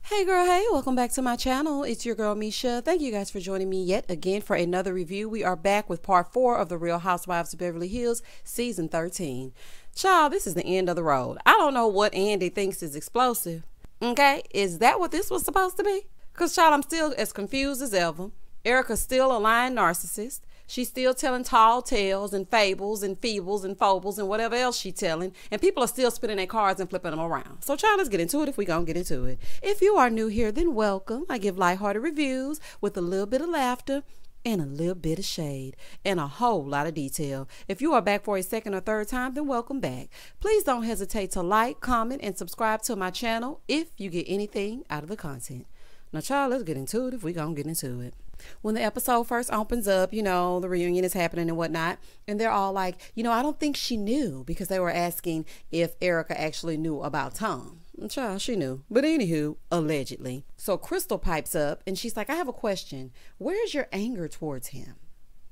Hey girl, hey, welcome back to my channel. It's your girl Misha. Thank you guys for joining me yet again for another review. We are back with part 4 of the Real Housewives of Beverly Hills season 13. Child, this is the end of the road. I don't know what Andy thinks is explosive. Okay, is that what this was supposed to be? Because child, I'm still as confused as ever. Erica's still a lying narcissist. She's still telling tall tales and fables and feebles and foibles and whatever else she's telling. And people are still spinning their cards and flipping them around. So child, let's get into it if we're going to get into it. If you are new here, then welcome. I give lighthearted reviews with a little bit of laughter and a little bit of shade and a whole lot of detail. If you are back for a second or third time, then welcome back. Please don't hesitate to like, comment, and subscribe to my channel if you get anything out of the content. Now child, let's get into it if we're going to get into it. When the episode first opens up, you know, the reunion is happening and whatnot, and they're all like, you know, I don't think she knew, because they were asking if Erica actually knew about Tom. And child, she knew. But anywho, allegedly. So Crystal pipes up and she's like, I have a question. Where's your anger towards him?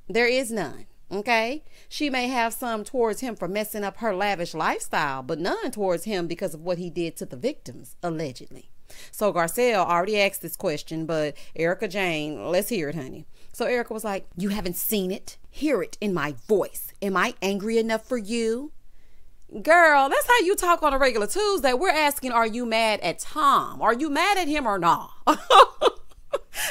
There is none. Okay, she may have some towards him for messing up her lavish lifestyle, but none towards him because of what he did to the victims, allegedly. So Garcelle already asked this question, but Erica Jane, let's hear it, honey. So Erica was like, you haven't seen it? Hear it in my voice. Am I angry enough for you? Girl, that's how you talk on a regular Tuesday. We're asking, are you mad at Tom? Are you mad at him or not?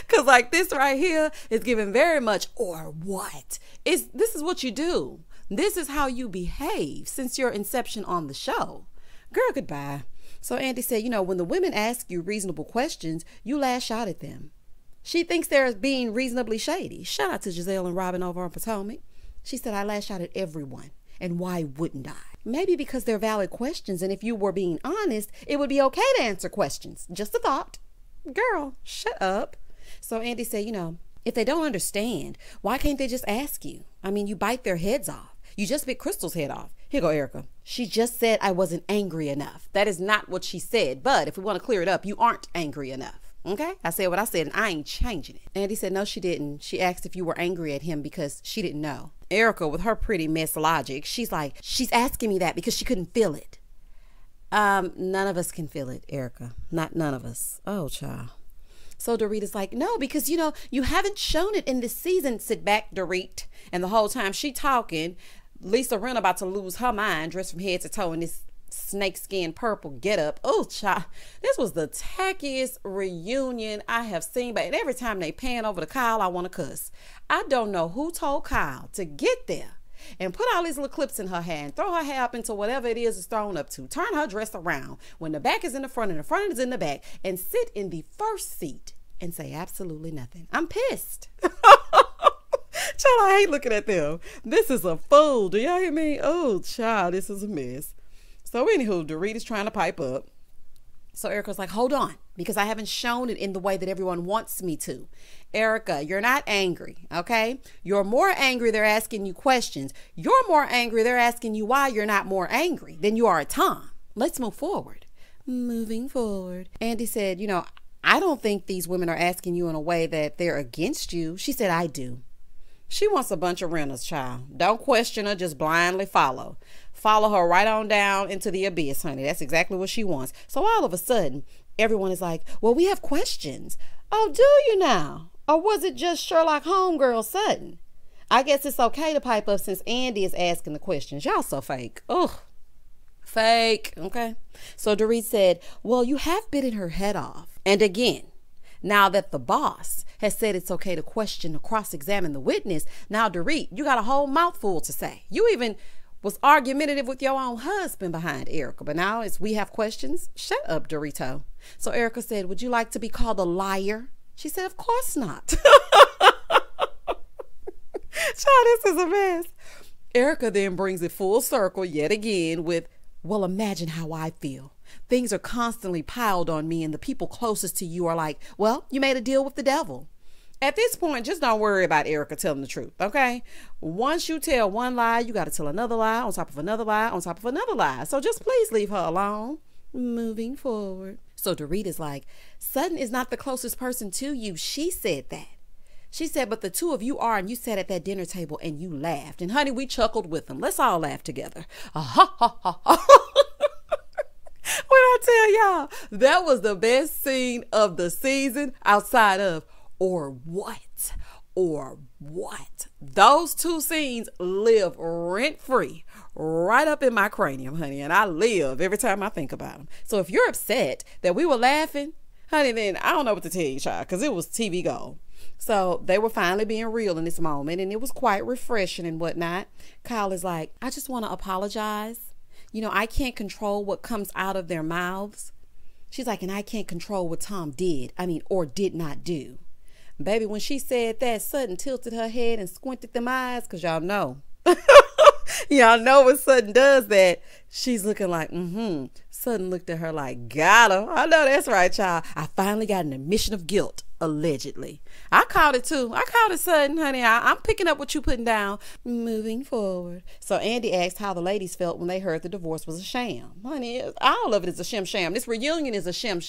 Because like this right here is giving very much, or what? This is what you do. This is how you behave since your inception on the show. Girl, goodbye. So Andy said, you know, when the women ask you reasonable questions, you lash out at them. She thinks they're being reasonably shady. Shout out to Giselle and Robin over on Potomac. She said, I lash out at everyone. And why wouldn't I? Maybe because they're valid questions. And if you were being honest, it would be okay to answer questions. Just a thought. Girl, shut up. So Andy said, you know, if they don't understand, why can't they just ask you? I mean, you bite their heads off. You just bit Crystal's head off. Here go, Erica. She just said I wasn't angry enough. That is not what she said. But if we want to clear it up, you aren't angry enough. Okay? I said what I said and I ain't changing it. Andy said, no, she didn't. She asked if you were angry at him because she didn't know. Erica, with her pretty mess logic, she's like, she's asking me that because she couldn't feel it. None of us can feel it, Erica. Not none of us. Oh, child. So Dorita's like, no, because, you know, you haven't shown it in this season. Sit back, Dorit. And the whole time she talking, Lisa Rinna about to lose her mind, dressed from head to toe in this snakeskin purple getup. Oh, child, this was the tackiest reunion I have seen. But every time they pan over to Kyle, I want to cuss. I don't know who told Kyle to get there and put all these little clips in her hair and throw her hair up into whatever it is it's thrown up to. Turn her dress around when the back is in the front and the front is in the back, and sit in the first seat and say absolutely nothing. I'm pissed. Child, I hate looking at them. This is a fool. Do y'all hear me? Oh, child, this is a mess. So anywho, Dorita's trying to pipe up. So Erica's like, hold on, because I haven't shown it in the way that everyone wants me to. Erica, you're not angry, okay? You're more angry. They're asking you questions. You're more angry. They're asking you why you're not more angry than you are at Tom. Let's move forward. Moving forward. Andy said, you know, I don't think these women are asking you in a way that they're against you. She said, I do. She wants a bunch of renters, child. Don't question her, just blindly follow. Follow her right on down into the abyss, honey. That's exactly what she wants. So all of a sudden, everyone is like, well, we have questions. Oh, do you now? Or was it just Sherlock Homegirl Sutton? I guess it's okay to pipe up since Andy is asking the questions. Y'all so fake. Ugh. Fake. Okay. So Dorit said, well, you have bitten her head off. And again, now that the boss has said it's okay to question or cross-examine the witness, now Dorit, you got a whole mouthful to say. You even was argumentative with your own husband behind Erica, but now it's we have questions. Shut up, Dorito. So Erica said, would you like to be called a liar? She said, of course not. Child, this is a mess. Erica then brings it full circle yet again with, well, imagine how I feel. Things are constantly piled on me and the people closest to you are like, well, you made a deal with the devil. At this point, just don't worry about Erica telling the truth, okay? Once you tell one lie, you got to tell another lie on top of another lie on top of another lie. So just please leave her alone. Moving forward. So Dorita's like, Sutton is not the closest person to you. She said that. She said, but the two of you are, and you sat at that dinner table and you laughed. And honey, we chuckled with them. Let's all laugh together. Ha ha ha ha. When I tell y'all, that was the best scene of the season outside of or what? Or what? Those two scenes live rent free right up in my cranium, honey. And I live every time I think about them. So if you're upset that we were laughing, honey, then I don't know what to tell you, child, because it was TV gold. So they were finally being real in this moment, and it was quite refreshing and whatnot. Kyle is like, I just want to apologize. You know, I can't control what comes out of their mouths. She's like, and I can't control what Tom did. Or did not do. Baby, when she said that, Sutton tilted her head and squinted them eyes, because y'all know. Y'all know when Sutton does that, she's looking like, Sutton looked at her like, got him. I know that's right, child. I finally got an admission of guilt, allegedly. I called it too. I called it, Sutton, honey. I'm picking up what you putting down. Moving forward. So Andy asked how the ladies felt when they heard the divorce was a sham. Honey, all of it is a sham. This reunion is a sham.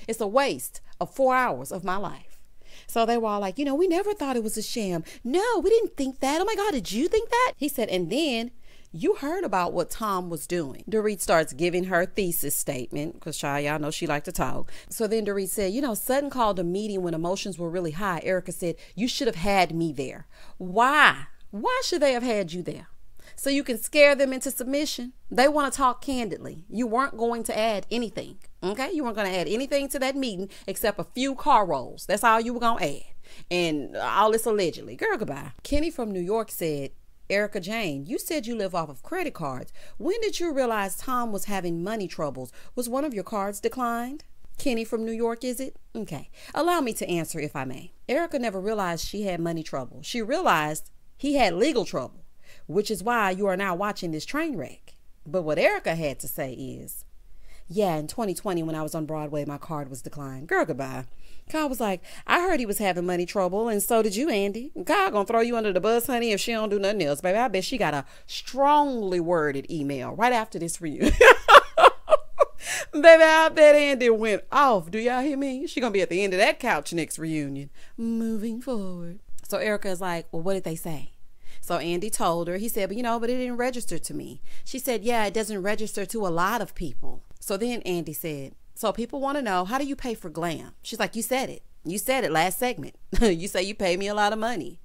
It's a waste of 4 hours of my life. So they were all like, we never thought it was a sham. No, we didn't think that. Oh my God, did you think that? He said, and then you heard about what Tom was doing. Dorit starts giving her thesis statement because y'all know she liked to talk. So then Dorit said, Sutton called a meeting when emotions were really high. Erica said, you should have had me there. Why? Why should they have had you there? So you can scare them into submission? They want to talk candidly. You weren't going to add anything. Okay? You weren't going to add anything to that meeting except a few car rolls. That's all you were going to add. And all this allegedly. Girl, goodbye. Kenny from New York said, Erica Jane, you said you live off of credit cards. When did you realize Tom was having money troubles? Was one of your cards declined? Kenny from New York, is it? Okay. Allow me to answer if I may. Erica never realized she had money trouble. She realized he had legal trouble, which is why you are now watching this train wreck. But what Erica had to say is, yeah, in 2020 when I was on Broadway, my card was declined. Girl, goodbye. Kyle was like, I heard he was having money trouble, and so did you, Andy. Kyle gonna throw you under the bus, honey, if she don't do nothing else. Baby, I bet she got a strongly worded email right after this reunion. Baby, I bet Andy went off. Do y'all hear me? She gonna be at the end of that couch next reunion. Moving forward. So Erica is like, well, what did they say? So Andy told her, he said, but it didn't register to me. She said, yeah, it doesn't register to a lot of people. So then Andy said, so people want to know, how do you pay for glam? She's like, you said it. You said it last segment. You say you pay me a lot of money.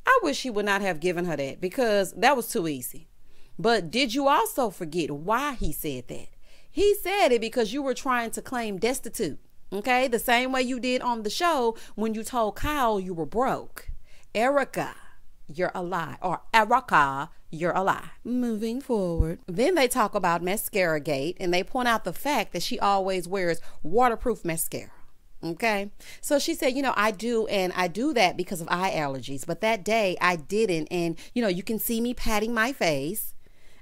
I wish he would not have given her that because that was too easy. But did you also forget why he said that? He said it because you were trying to claim destitute. Okay, the same way you did on the show when you told Kyle you were broke. Erica, you're a lie. Or Erica, you're a lie. Moving forward. Then they talk about mascara gate and they point out the fact that she always wears waterproof mascara. Okay. So she said, I do. And I do that because of eye allergies. But that day I didn't. And, you can see me patting my face.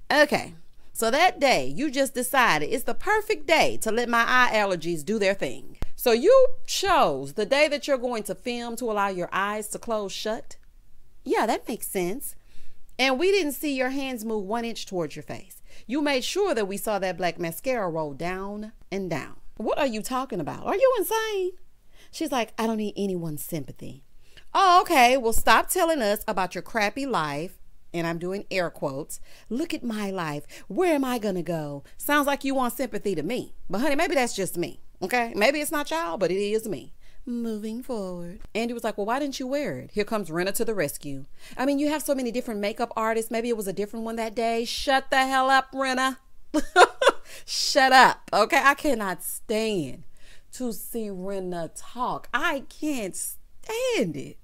Okay. So that day you just decided it's the perfect day to let my eye allergies do their thing. So you chose the day that you're going to film to allow your eyes to close shut. Yeah, that makes sense. And we didn't see your hands move 1 inch towards your face. You made sure that we saw that black mascara roll down and down. What are you talking about? Are you insane? She's like, I don't need anyone's sympathy. Oh, okay. Well, stop telling us about your crappy life. And I'm doing air quotes. Look at my life. Where am I going to go? Sounds like you want sympathy to me. But honey, maybe that's just me. Okay. Maybe it's not y'all, but it is me. Moving forward. Andy was like, well, why didn't you wear it? Here comes Rena to the rescue. You have so many different makeup artists. Maybe it was a different one that day. Shut the hell up, Rena. Shut up. Okay. I cannot stand to see Rena talk. I can't stand it.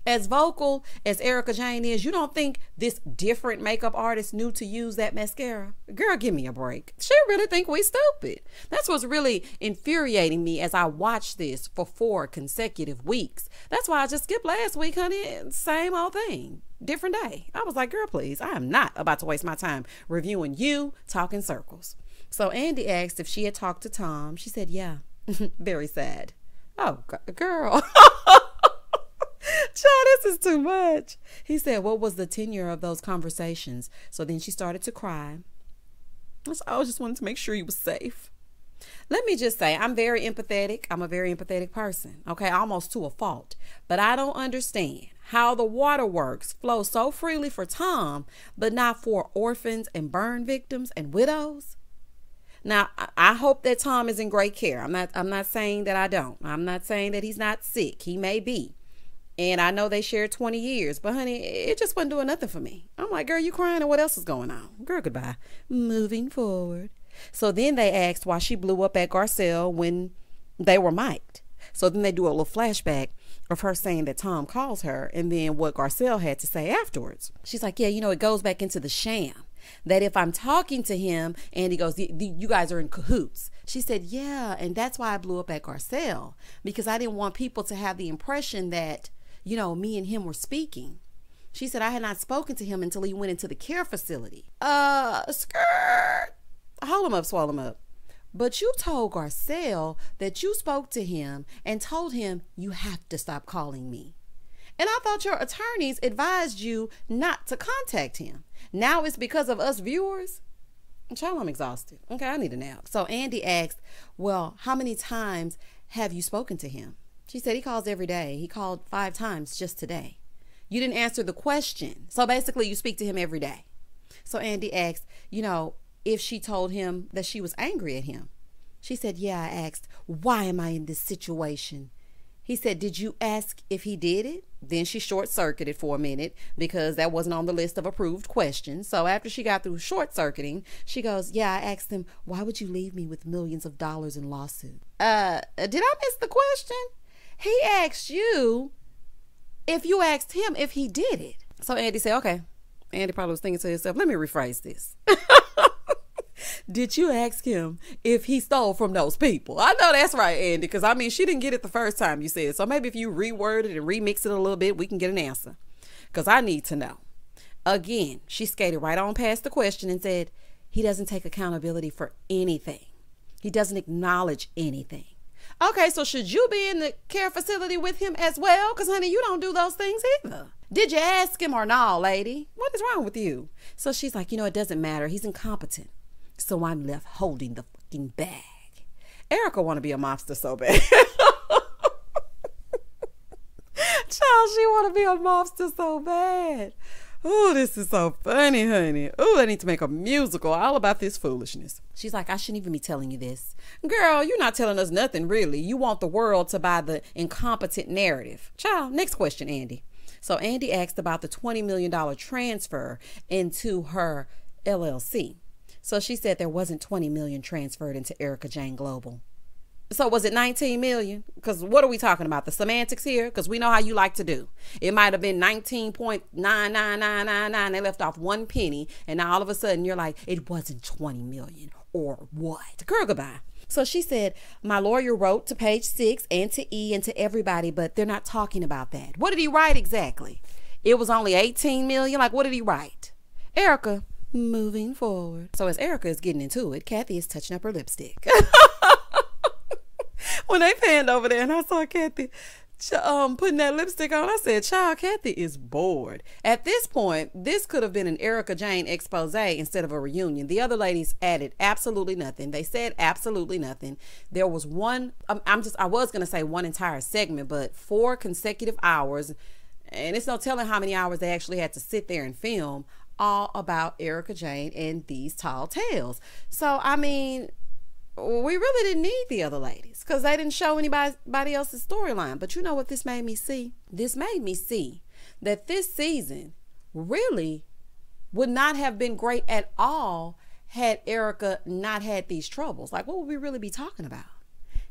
As vocal as Erica Jane is, you don't think this different makeup artist knew to use that mascara? Girl, give me a break. She really think we stupid. That's what's really infuriating me as I watch this for 4 consecutive weeks. That's why I just skipped last week, honey. Same old thing. Different day. I was like, girl, please. I am not about to waste my time reviewing you talking circles. So Andy asked if she had talked to Tom. She said, yeah. Very sad. Oh, girl. Child, this is too much. He said, what was the tenure of those conversations? So then she started to cry. I just wanted to make sure he was safe. Let me just say, I'm very empathetic. I'm a very empathetic person. Okay, almost to a fault. But I don't understand how the waterworks flow so freely for Tom, but not for orphans and burn victims and widows. Now, I hope that Tom is in great care. I'm not saying that I don't. I'm not saying that he's not sick. He may be. And I know they shared 20 years, but honey, it just wasn't doing nothing for me. I'm like, girl, you crying or what else is going on? Girl, goodbye. Moving forward. So then they asked why she blew up at Garcelle when they were mic'd. So then they do a little flashback of her saying that Tom calls her and then what Garcelle had to say afterwards. She's like, yeah, it goes back into the sham. That if I'm talking to him and he goes, you guys are in cahoots. She said, yeah, and that's why I blew up at Garcelle, because I didn't want people to have the impression that, me and him were speaking. She said I had not spoken to him until he went into the care facility. Skirt. Hold him up, swallow him up. But you told Garcelle that you spoke to him and told him you have to stop calling me. And I thought your attorneys advised you not to contact him. Now it's because of us viewers? Child, I'm exhausted. Okay, I need a nap. So Andy asked, well, how many times have you spoken to him? She said he calls every day. He called 5 times just today. You didn't answer the question. So basically you speak to him every day. So Andy asked, if she told him that she was angry at him. She said, yeah, I asked, why am I in this situation? He said, did you ask if he did it? Then she short-circuited for a minute because that wasn't on the list of approved questions. So after she got through short-circuiting, she goes, yeah, I asked him, why would you leave me with millions of dollars in lawsuit? Did I miss the question? He asked you if you asked him if he did it. So Andy said, okay. Andy probably was thinking to himself, let me rephrase this. Did you ask him if he stole from those people? I know that's right, Andy, because she didn't get it the first time you said. So maybe if you reword it and remix it a little bit, we can get an answer. Because I need to know. Again, she skated right on past the question and said, he doesn't take accountability for anything. He doesn't acknowledge anything. Okay, so should you be in the care facility with him as well? Because, honey, you don't do those things either. Did you ask him or no, lady? What is wrong with you? So she's like, it doesn't matter. He's incompetent. So I'm left holding the fucking bag. Erica want to be a mobster so bad. Child, she want to be a mobster so bad. Oh, this is so funny, honey. Oh, I need to make a musical all about this foolishness. She's like, I shouldn't even be telling you this. Girl, you're not telling us nothing, really. You want the world to buy the incompetent narrative. Child, next question, Andy. So Andy asked about the $20 million transfer into her LLC. So she said there wasn't 20 million transferred into Erica Jane Global. So was it 19 million? Because what are we talking about? The semantics here? Because we know how you like to do. It might have been 19.999999. They left off 1 penny. And now all of a sudden you're like, it wasn't 20 million or what? Girl, goodbye. So she said, my lawyer wrote to page 6 and to E and to everybody, but they're not talking about that. What did he write exactly? It was only 18 million. Like, what did he write? Erica, moving forward. So as Erica is getting into it, Kathy is touching up her lipstick. When they panned over there and I saw Kathy putting that lipstick on, I said, child, Kathy is bored. At this point, this could have been an Erica Jane expose instead of a reunion. The other ladies added absolutely nothing. They said absolutely nothing. There was one, I was going to say one entire segment, but 4 consecutive hours, and it's no telling how many hours they actually had to sit there and film, all about Erica Jane and these tall tales. So, we really didn't need the other ladies because they didn't show anybody else's storyline. But you know what this made me see? This made me see that this season really would not have been great at all had Erica not had these troubles. Like, what would we really be talking about?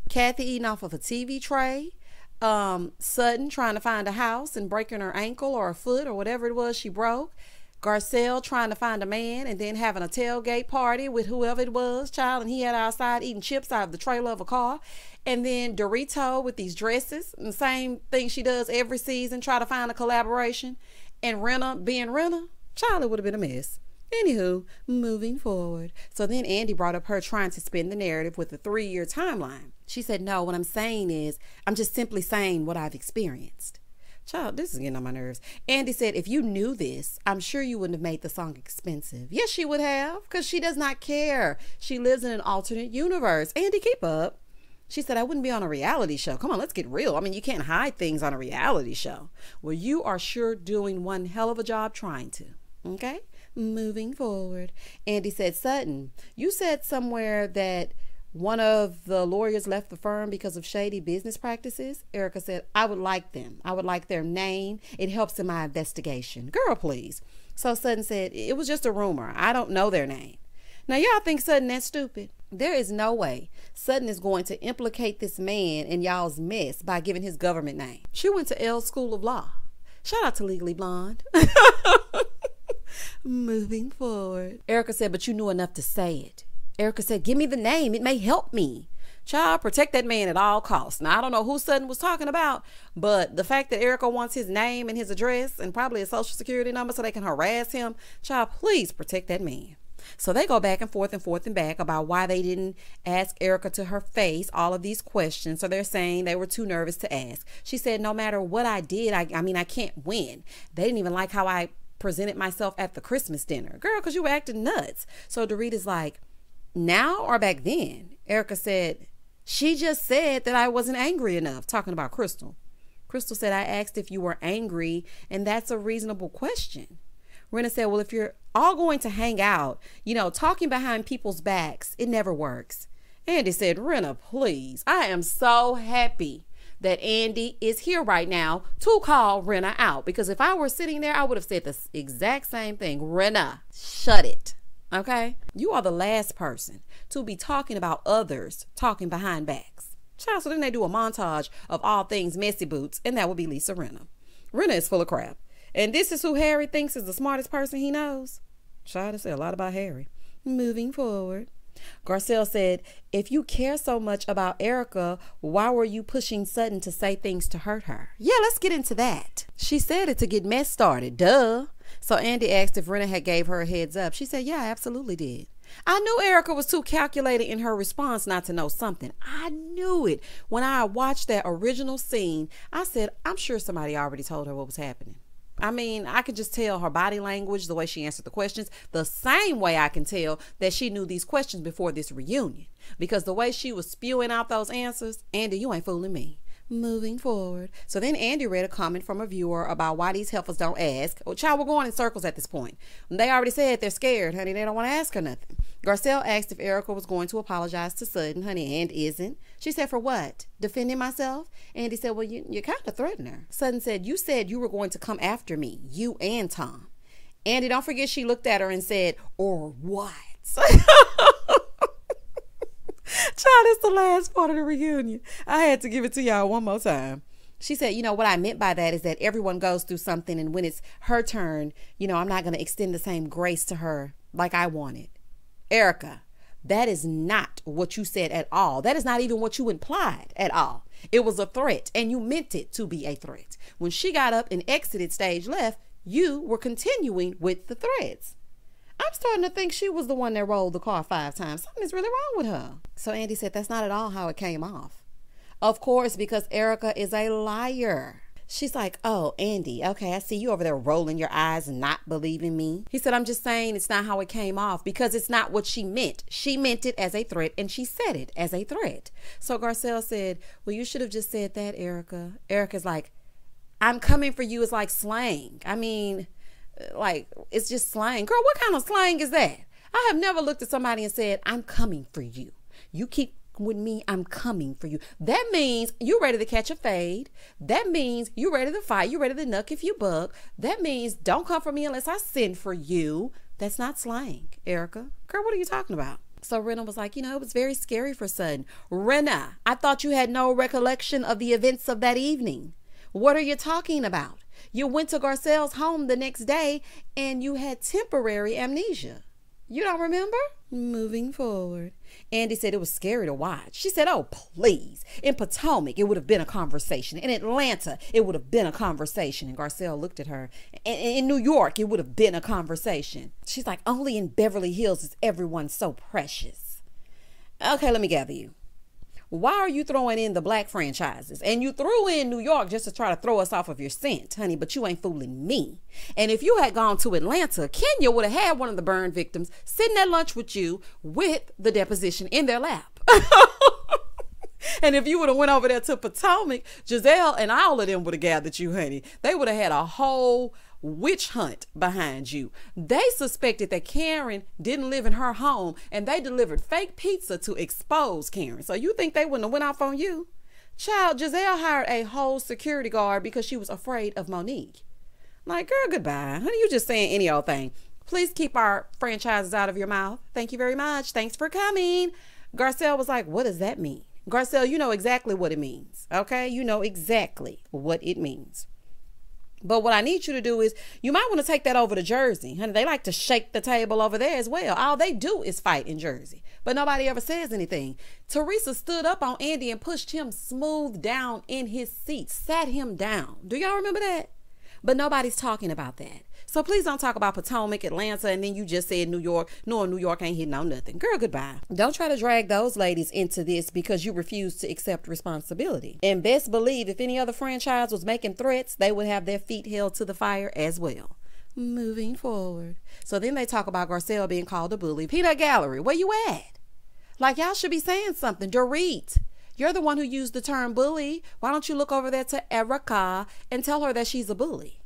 Kathy eating off of a TV tray, Sutton trying to find a house and breaking her ankle or a foot or whatever it was she broke, Garcelle trying to find a man and then having a tailgate party with whoever it was, child, and he had outside eating chips out of the trailer of a car. And then Dorito with these dresses, and the same thing she does every season, try to find a collaboration. And Renna being Renna, child, it would have been a mess. Anywho, moving forward. So then Andy brought up her trying to spin the narrative with a 3-year timeline. She said, no, what I'm saying is, I'm just simply saying what I've experienced. Child, this is getting on my nerves. Andy said, if you knew this, I'm sure you wouldn't have made the song expensive. Yes, she would have, because she does not care. She lives in an alternate universe. Andy, keep up. She said, I wouldn't be on a reality show. Come on, let's get real. You can't hide things on a reality show. Well, you are sure doing one hell of a job trying to. Okay? Moving forward. Andy said, Sutton, you said somewhere that one of the lawyers left the firm because of shady business practices. Erica said, I would like them. I would like their name. It helps in my investigation. Girl, please. So Sutton said, it was just a rumor. I don't know their name. Now, y'all think Sutton that's stupid? There is no way Sutton is going to implicate this man in y'all's mess by giving his government name. She went to L School of Law. Shout out to Legally Blonde. Moving forward. Erica said, but you knew enough to say it. Erica said, give me the name. It may help me. Child, protect that man at all costs. Now, I don't know who Sutton was talking about, but the fact that Erica wants his name and his address and probably a social security number so they can harass him, child, please protect that man. So they go back and forth and back about why they didn't ask Erica to her face all of these questions. So they're saying they were too nervous to ask. She said, no matter what I did, I mean, I can't win. They didn't even like how I presented myself at the Christmas dinner. Girl, because you were acting nuts. So Dorita's like, now or back then? Erica said, she just said that I wasn't angry enough, talking about Crystal. Crystal said, I asked if you were angry, and that's a reasonable question. Rena said, well, if you're all going to hang out, talking behind people's backs, it never works. Andy said, Rena, please. I am so happy that Andy is here right now to call Rena out, because if I were sitting there, I would have said the exact same thing. Rena, shut it. Okay? You are the last person to be talking about others talking behind backs. Child, so then they do a montage of all things messy boots, and that would be Lisa Rinna. Rinna is full of crap. And this is who Harry thinks is the smartest person he knows. Child, to say a lot about Harry. Moving forward. Garcelle said, if you care so much about Erica, why were you pushing Sutton to say things to hurt her? Yeah, let's get into that. She said it to get mess started. Duh. So Andy asked if Rena had gave her a heads up. She said, yeah, I absolutely did. I knew Erica was too calculated in her response not to know something. I knew it. When I watched that original scene, I said, I'm sure somebody already told her what was happening. I mean, I could just tell her body language, the way she answered the questions, the same way I can tell that she knew these questions before this reunion. Because the way she was spewing out those answers, Andy, you ain't fooling me. Moving forward. So then Andy read a comment from a viewer about why these heifers don't ask. Well, child, we're going in circles at this point. They already said they're scared, honey. They don't want to ask her nothing. Garcelle asked if Erica was going to apologize to Sutton, honey, and isn't. She said, for what? Defending myself? Andy said, well, you kind of threatened her. Sutton said, you said you were going to come after me, you and Tom. Andy, don't forget she looked at her and said, or what? Child, it's the last part of the reunion. I had to give it to y'all one more time. She said, what I meant by that is that everyone goes through something, and when it's her turn, I'm not going to extend the same grace to her like I wanted. Erica, that is not what you said at all. That is not even what you implied at all. It was a threat, and you meant it to be a threat. When she got up and exited stage left, you were continuing with the threats. I'm starting to think she was the one that rolled the car 5 times. Something's really wrong with her. So Andy said, that's not at all how it came off. Of course, because Erica is a liar. She's like, oh, Andy, okay, I see you over there rolling your eyes and not believing me. He said, I'm just saying it's not how it came off, because it's not what she meant. She meant it as a threat, and she said it as a threat. So Garcelle said, well, you should have just said that, Erica. Erica's like, I'm coming for you is like slang. I mean, like, it's just slang. Girl, what kind of slang is that? I have never looked at somebody and said, I'm coming for you. You keep with me, I'm coming for you. That means you ready to catch a fade. That means you ready to fight. You ready to knuck if you buck. That means don't come for me unless I send for you. That's not slang, Erica. Girl, what are you talking about? So Rena was like, it was very scary for Sutton. Rena, I thought you had no recollection of the events of that evening. What are you talking about? You went to Garcelle's home the next day and you had temporary amnesia. You don't remember? Moving forward. Andy said it was scary to watch. She said, oh, please. In Potomac, it would have been a conversation. In Atlanta, it would have been a conversation. And Garcelle looked at her. In New York, it would have been a conversation. She's like, only in Beverly Hills is everyone so precious. Okay, let me gather you. Why are you throwing in the black franchises? And you threw in New York just to try to throw us off of your scent, honey, but you ain't fooling me. And if you had gone to Atlanta, Kenya would have had one of the burn victims sitting at lunch with you with the deposition in their lap. And if you would have went over there to Potomac, Giselle and all of them would have gathered you, honey. They would have had a whole witch hunt behind you. They suspected that Karen didn't live in her home, and they delivered fake pizza to expose Karen. So you think they wouldn't have went off on you? Child, Giselle hired a whole security guard because she was afraid of Monique. Like, girl, goodbye. Honey, you just saying any old thing. Please keep our franchises out of your mouth. Thank you very much. Thanks for coming. Garcelle was like, what does that mean? Garcelle, you know exactly what it means. Okay? You know exactly what it means. But what I need you to do is, you might want to take that over to Jersey. Honey, they like to shake the table over there as well. All they do is fight in Jersey. But nobody ever says anything. Teresa stood up on Andy and pushed him smooth down in his seat. Sat him down. Do y'all remember that? But nobody's talking about that. So please don't talk about Potomac, Atlanta, and then you just said New York. No, New York ain't hitting on nothing. Girl, goodbye. Don't try to drag those ladies into this because you refuse to accept responsibility. And best believe if any other franchise was making threats, they would have their feet held to the fire as well. Moving forward. So then they talk about Garcelle being called a bully. Peanut Gallery, where you at? Like, y'all should be saying something. Dorit, you're the one who used the term bully. Why don't you look over there to Erica and tell her that she's a bully?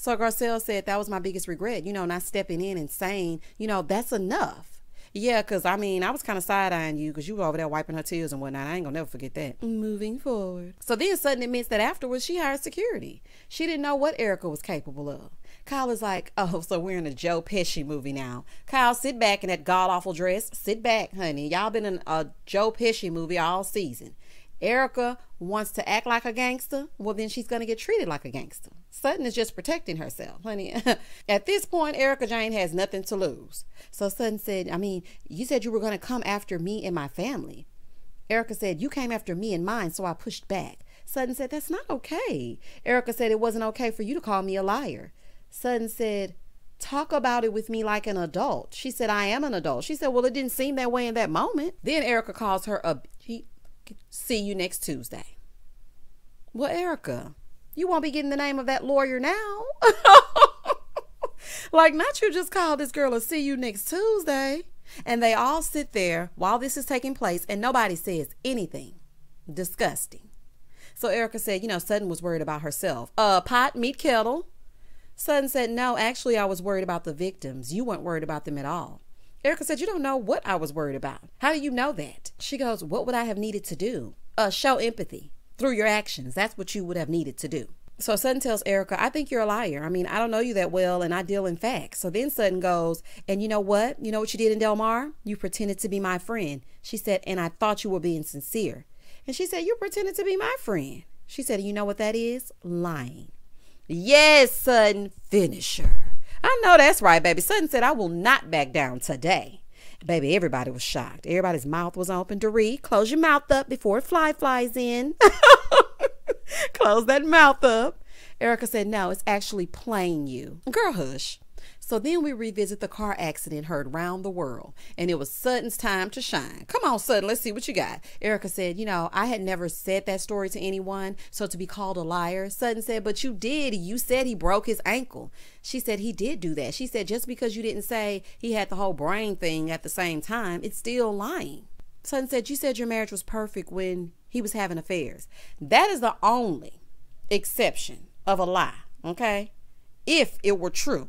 So Garcelle said, that was my biggest regret, you know, not stepping in and saying, you know, that's enough. Yeah, because, I mean, I was kind of side-eyeing you because you were over there wiping her tears and whatnot. I ain't going to never forget that. Moving forward. So then Sutton admits that afterwards she hired security. She didn't know what Erica was capable of. Kyle is like, oh, so we're in a Joe Pesci movie now. Kyle, sit back in that god-awful dress. Sit back, honey. Y'all been in a Joe Pesci movie all season. Erica wants to act like a gangster. Well, then she's going to get treated like a gangster. Sutton is just protecting herself, honey. At this point, Erica Jane has nothing to lose. So Sutton said, I mean, you said you were going to come after me and my family. Erica said, you came after me and mine, so I pushed back. Sutton said, that's not okay. Erica said, it wasn't okay for you to call me a liar. Sutton said, talk about it with me like an adult. She said, I am an adult. She said, well, it didn't seem that way in that moment. Then Erica calls her a... See you next Tuesday. Well, Erica, you won't be getting the name of that lawyer now. Like, not you just call this girl a see you next Tuesday. And they all sit there while this is taking place and nobody says anything. Disgusting. So Erica said, you know, Sutton was worried about herself. Pot, meet kettle. Sutton said, no, actually, I was worried about the victims. You weren't worried about them at all. Erica said, you don't know what I was worried about. How do you know that? She goes, what would I have needed to do? Show empathy through your actions. That's what you would have needed to do. So Sutton tells Erica, I think you're a liar. I mean, I don't know you that well and I deal in facts. So then Sutton goes, and you know what? You know what you did in Del Mar? You pretended to be my friend. She said, and I thought you were being sincere. And she said, you pretended to be my friend. She said, you know what that is? Lying. Yes, Sutton, finish her. I know that's right, baby. Sutton said, I will not back down today. Baby, everybody was shocked. Everybody's mouth was open. Dorit, close your mouth up before a fly flies in. Close that mouth up. Erica said, no, it's actually playing you. Girl, hush. So then we revisit the car accident heard round the world, and it was Sutton's time to shine. Come on, Sutton, let's see what you got. Erica said, you know, I had never said that story to anyone, so to be called a liar. Sutton said, but you did. You said he broke his ankle. She said he did do that. She said, just because you didn't say he had the whole brain thing at the same time, it's still lying. Sutton said, you said your marriage was perfect when he was having affairs. That is the only exception of a lie, okay? If it were true.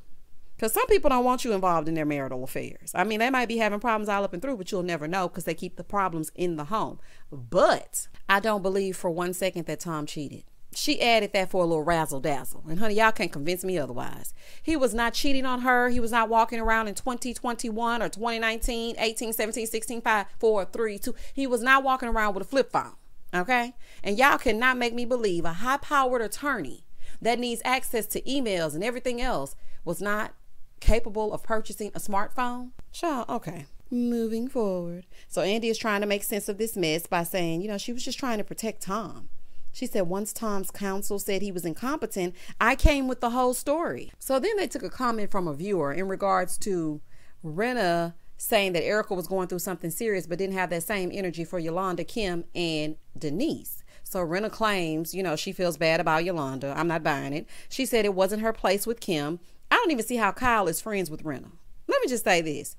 Because some people don't want you involved in their marital affairs. I mean, they might be having problems all up and through, but you'll never know because they keep the problems in the home. But I don't believe for 1 second that Tom cheated. She added that for a little razzle dazzle. And honey, y'all can't convince me otherwise. He was not cheating on her. He was not walking around in 2021 or 2019, 18, 17, 16, 5, 4, 3, 2. He was not walking around with a flip phone. Okay? And y'all cannot make me believe a high-powered attorney that needs access to emails and everything else was not capable of purchasing a smartphone. Sure, okay. Moving forward. So Andy is trying to make sense of this mess by saying, you know, she was just trying to protect Tom. She said once Tom's counsel said he was incompetent, I came with the whole story. So then they took a comment from a viewer in regards to Renna saying that Erica was going through something serious but didn't have that same energy for Yolanda, Kim, and Denise. So Renna claims, you know, she feels bad about Yolanda. I'm not buying it. She said it wasn't her place with Kim. I don't even see how Kyle is friends with Renna. Let me just say this.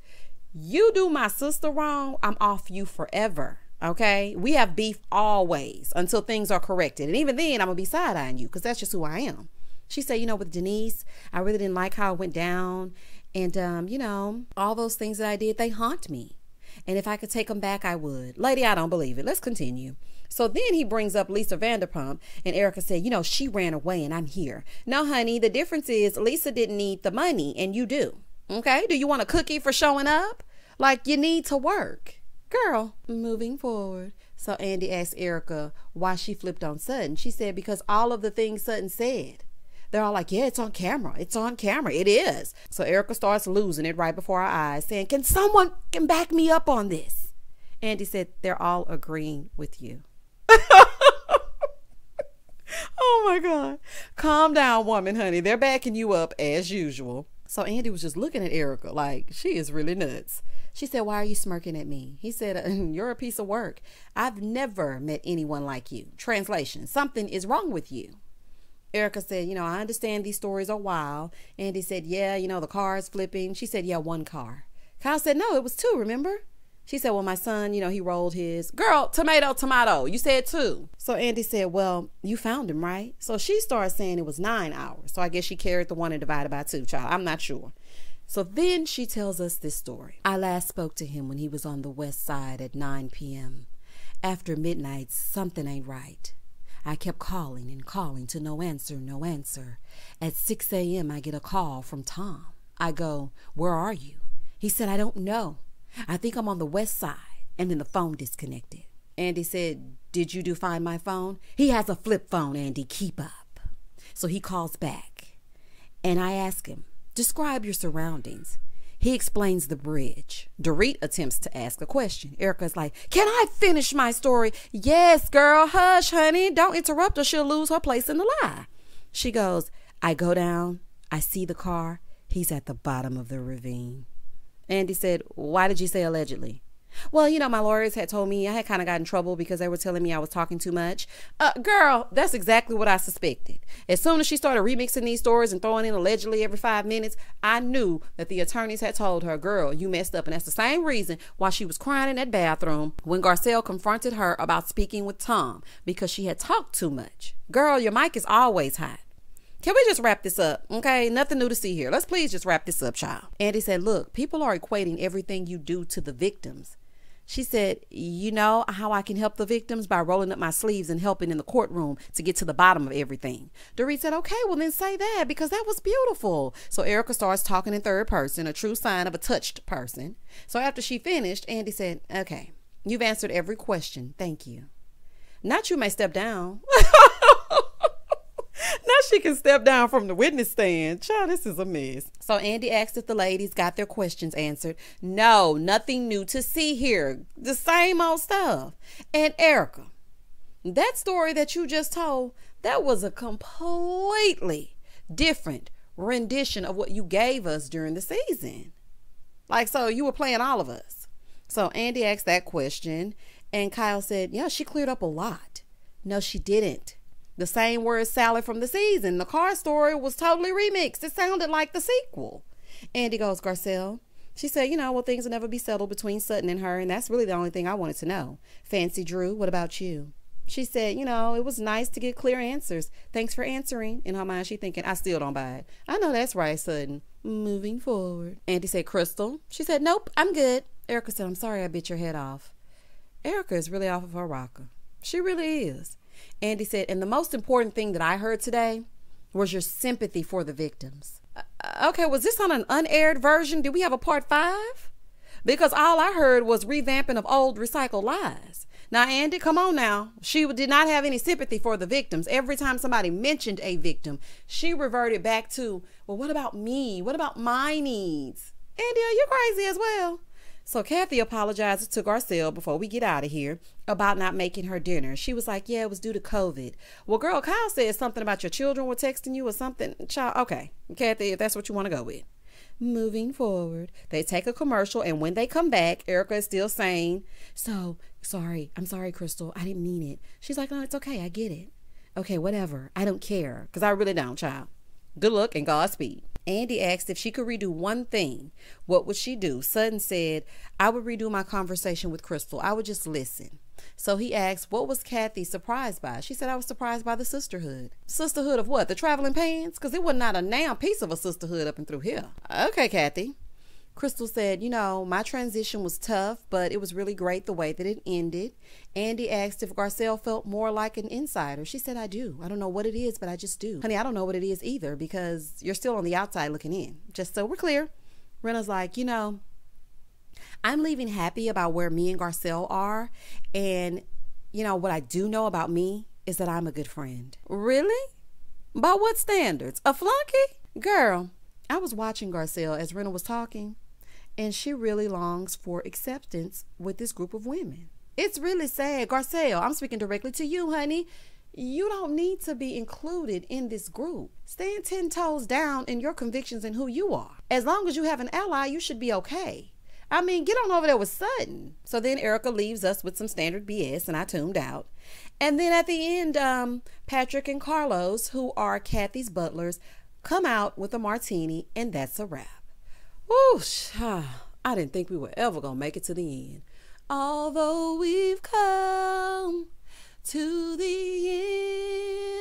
You do my sister wrong, I'm off you forever. Okay? We have beef always until things are corrected. And even then, I'm going to be side-eyeing you because that's just who I am. She said, with Denise, I really didn't like how it went down. And, all those things that I did, they haunt me. And if I could take them back, I would. Lady, I don't believe it. Let's continue. So then he brings up Lisa Vanderpump, and Erica said, she ran away and I'm here. No, honey, the difference is Lisa didn't need the money and you do. Okay? Do you want a cookie for showing up? Like, you need to work. Girl, moving forward. So Andy asked Erica why she flipped on Sutton. She said, because all of the things Sutton said. They're all like, yeah, it's on camera. It's on camera. It is. So Erica starts losing it right before our eyes, saying, can someone back me up on this? Andy said, they're all agreeing with you. Oh my God. Calm down, woman, honey. They're backing you up as usual. So Andy was just looking at Erica like, she is really nuts. She said, why are you smirking at me? He said, you're a piece of work. I've never met anyone like you. Translation, something is wrong with you. Erica said, I understand these stories are wild. Andy said, yeah, the car is flipping. She said, yeah, one car. Kyle said, no, it was two, remember? She said, well, my son, he rolled his. Girl, tomato, tomato. You said two. So Andy said, well, you found him, right? So she started saying it was 9 hours. So I guess she carried the one and divided by two, child. I'm not sure. So then she tells us this story. I last spoke to him when he was on the west side at 9 p.m. After midnight, something ain't right. I kept calling and calling to no answer, no answer. At 6 a.m., I get a call from Tom. I go, where are you? He said, I don't know. I think I'm on the west side. And then the phone disconnected. Andy said, did you do Find My Phone? He has a flip phone, Andy. Keep up. So he calls back. And I ask him, describe your surroundings. He explains the bridge. Dorit attempts to ask a question. Erica's like, can I finish my story? Yes, girl. Hush, honey. Don't interrupt her. She'll lose her place in the lie. She goes, I go down. I see the car. He's at the bottom of the ravine. Andy said, why did you say allegedly? Well, my lawyers had told me I had kind of got in trouble because they were telling me I was talking too much. Girl, that's exactly what I suspected. As soon as she started remixing these stories and throwing in allegedly every 5 minutes, I knew that the attorneys had told her, girl, you messed up. And that's the same reason why she was crying in that bathroom when Garcelle confronted her about speaking with Tom, because she had talked too much. Girl, your mic is always hot. Can we just wrap this up? Okay, nothing new to see here. Let's please just wrap this up, child. Andy said, look, people are equating everything you do to the victims. She said, you know how I can help the victims? By rolling up my sleeves and helping in the courtroom to get to the bottom of everything. Dorit said, okay, well then say that, because that was beautiful. So Erica starts talking in third person, a true sign of a touched person. So after she finished, Andy said, okay, you've answered every question. Thank you. Not you may step down. Now she can step down from the witness stand. Child, this is a mess. So Andy asked if the ladies got their questions answered. No, nothing new to see here. The same old stuff. And Erica, that story that you just told, that was a completely different rendition of what you gave us during the season. Like, so you were playing all of us. So Andy asked that question, and Kyle said, yeah, she cleared up a lot. No, she didn't. The same word salad from the season. The car story was totally remixed. It sounded like the sequel. Andy goes, Garcelle. She said, well, things will never be settled between Sutton and her, and that's really the only thing I wanted to know. Fancy Drew, what about you? She said, it was nice to get clear answers. Thanks for answering. In her mind, she thinking, I still don't buy it. I know that's right, Sutton. Moving forward. Andy said, Crystal. She said, nope, I'm good. Erica said, I'm sorry I bit your head off. Erica is really off of her rocker. She really is. Andy said, and the most important thing that I heard today was your sympathy for the victims. Okay, was this on an unaired version? Did we have a part 5? Because all I heard was revamping of old recycled lies. Now, Andy, come on now. She did not have any sympathy for the victims. Every time somebody mentioned a victim, she reverted back to, well, what about me? What about my needs? Andy, are you crazy as well? So Kathy apologizes to Garcelle before we get out of here about not making her dinner. She was like, yeah, it was due to COVID. Well, girl, Kyle said something about your children were texting you or something. Child, okay, Kathy, if that's what you want to go with. Moving forward, they take a commercial, and when they come back, Erica is still saying, so, sorry, I'm sorry, Crystal, I didn't mean it. She's like, no, it's okay, I get it. Okay, whatever, I don't care, because I really don't, child. Good luck and Godspeed. Andy asked if she could redo one thing. What would she do? Sutton said, I would redo my conversation with Crystal. I would just listen. So he asked, what was Kathy surprised by? She said, I was surprised by the sisterhood. Sisterhood of what? The traveling pants? Because it was not a damn piece of a sisterhood up and through here. Okay, Kathy. Crystal said, my transition was tough, but it was really great the way that it ended. Andy asked if Garcelle felt more like an insider. She said, I do. I don't know what it is, but I just do. Honey, I don't know what it is either, because you're still on the outside looking in. Just so we're clear. Rena's like, I'm leaving happy about where me and Garcelle are. And, what I do know about me is that I'm a good friend. Really? By what standards? A flunky? Girl, I was watching Garcelle as Rena was talking, and she really longs for acceptance with this group of women. It's really sad. Garcelle, I'm speaking directly to you, honey. You don't need to be included in this group. Stand 10 toes down in your convictions and who you are. As long as you have an ally, you should be okay. I mean, get on over there with Sutton. So then Erica leaves us with some standard BS, and I tuned out. And then at the end, Patrick and Carlos, who are Kathy's butlers, come out with a martini, and that's a wrap. Whoosh, I didn't think we were ever going to make it to the end. Although we've come to the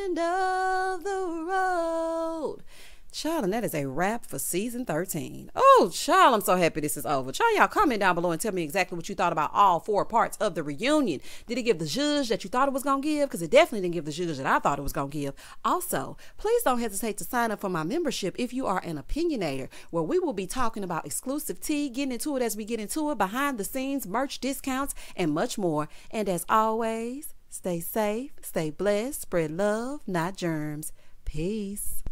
end of the road. Child, and that is a wrap for season 13. Oh, child, I'm so happy this is over. Child, y'all comment down below and tell me exactly what you thought about all 4 parts of the reunion. Did it give the zhuzh that you thought it was going to give? Because it definitely didn't give the zhuzh that I thought it was going to give. Also, please don't hesitate to sign up for my membership if you are an opinionator, where we will be talking about exclusive tea, getting into it as we get into it, behind the scenes, merch discounts, and much more. And as always, stay safe, stay blessed, spread love, not germs. Peace.